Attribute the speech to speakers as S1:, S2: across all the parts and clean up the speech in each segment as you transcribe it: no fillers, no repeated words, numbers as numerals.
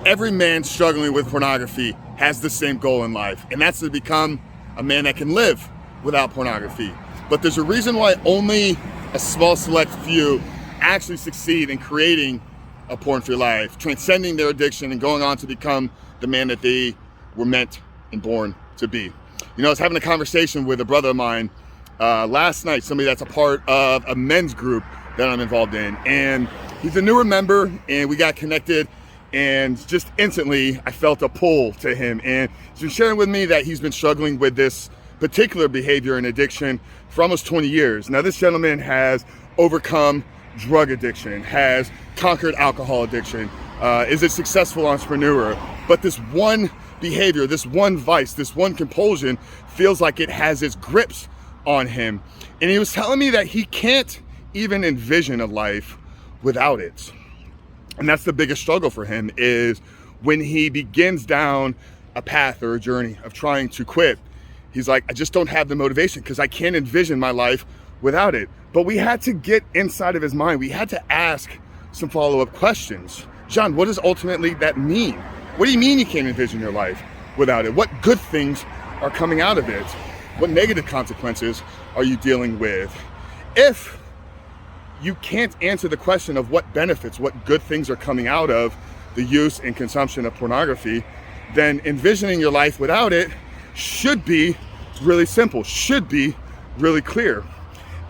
S1: Every man struggling with pornography has the same goal in life, and that's to become a man that can live without pornography. But there's a reason why only a small select few actually succeed in creating a porn-free life, transcending their addiction and going on to become the man that they were meant and born to be. You know, I was having a conversation with a brother of mine last night, somebody that's a part of a men's group that I'm involved in, and he's a newer member, and we got connected, and just instantly I felt a pull to him, and he's been sharing with me that he's been struggling with this particular behavior and addiction for almost 20 years. Now, this gentleman has overcome drug addiction, has conquered alcohol addiction, is a successful entrepreneur, but this one behavior, this one vice, this one compulsion feels like it has its grips on him. And he was telling me that he can't even envision a life without it. And that's the biggest struggle for him, is when he begins down a path or a journey of trying to quit. He's like, I just don't have the motivation because I can't envision my life without it. But we had to get inside of his mind. We had to ask some follow-up questions. John, what does ultimately that mean? What do you mean you can't envision your life without it? What good things are coming out of it? What negative consequences are you dealing with? If you can't answer the question of what benefits, what good things are coming out of the use and consumption of pornography, then envisioning your life without it should be really simple, should be really clear.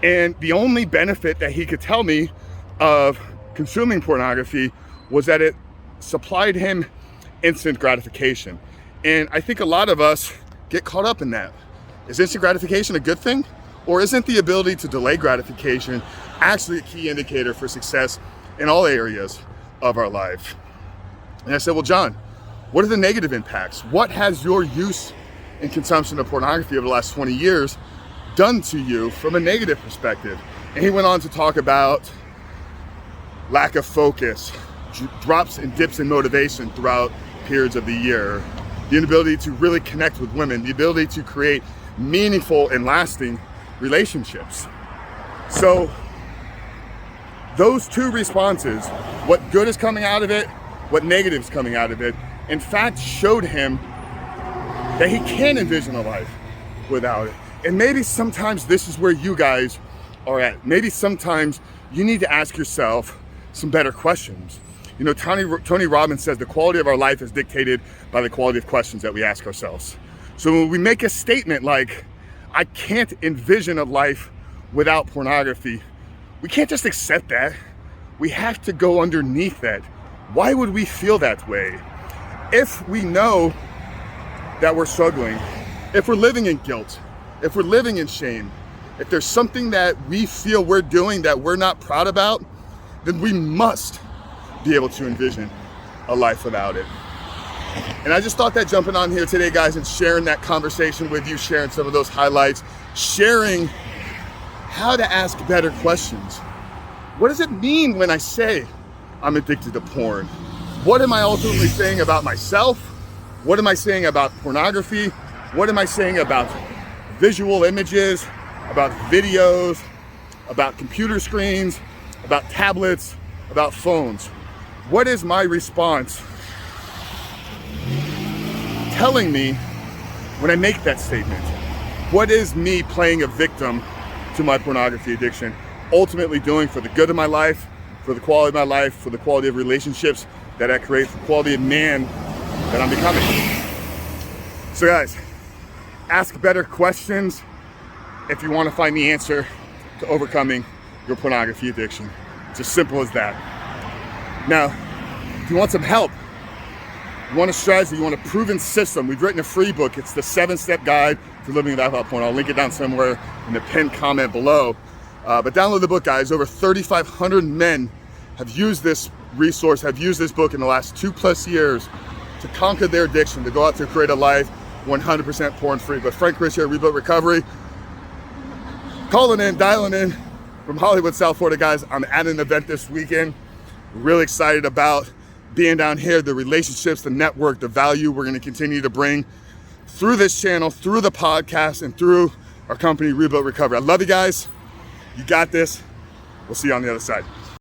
S1: And the only benefit that he could tell me of consuming pornography was that it supplied him instant gratification. And I think a lot of us get caught up in that. Is instant gratification a good thing? Or isn't the ability to delay gratification actually a key indicator for success in all areas of our life? And I said, well, John, what are the negative impacts? What has your use and consumption of pornography over the last 20 years done to you from a negative perspective? And he went on to talk about lack of focus, drops and dips in motivation throughout periods of the year, the inability to really connect with women, the ability to create meaningful and lasting relationships. So those two responses, what good is coming out of it, what negative is coming out of it, in fact showed him that he can envision a life without it. And maybe sometimes this is where you guys are at. Maybe sometimes you need to ask yourself some better questions. You know, Tony Robbins says the quality of our life is dictated by the quality of questions that we ask ourselves. So when we make a statement like, I can't envision a life without pornography, we can't just accept that. We have to go underneath that. Why would we feel that way? If we know that we're struggling, if we're living in guilt, if we're living in shame, if there's something that we feel we're doing that we're not proud about, then we must be able to envision a life without it. And I just thought that jumping on here today, guys, and sharing that conversation with you, sharing some of those highlights, sharing how to ask better questions. What does it mean when I say I'm addicted to porn? What am I ultimately saying about myself? What am I saying about pornography? What am I saying about visual images, about videos, about computer screens, about tablets, about phones? What is my response telling me when I make that statement? What is me playing a victim to my pornography addiction ultimately doing for the good of my life, for the quality of my life, for the quality of relationships that I create, for the quality of man that I'm becoming? So guys, ask better questions if you want to find the answer to overcoming your pornography addiction. It's as simple as that. Now, if you want some help, you want a strategy, you want a proven system, we've written a free book. It's the 7-step guide to living without porn. I'll link it down somewhere in the pinned comment below. But download the book, guys. Over 3,500 men have used this resource, have used this book in the last 2+ years to conquer their addiction, to go out to create a life 100% porn-free. But Frank Rich here, Rebuilt Recovery, calling in, dialing in from Hollywood, South Florida, guys. I'm at an event this weekend. Really excited about being down here, the relationships, the network, the value we're going to continue to bring through this channel, through the podcast, and through our company, Rebuilt Recovery. I love you guys. You got this. We'll see you on the other side.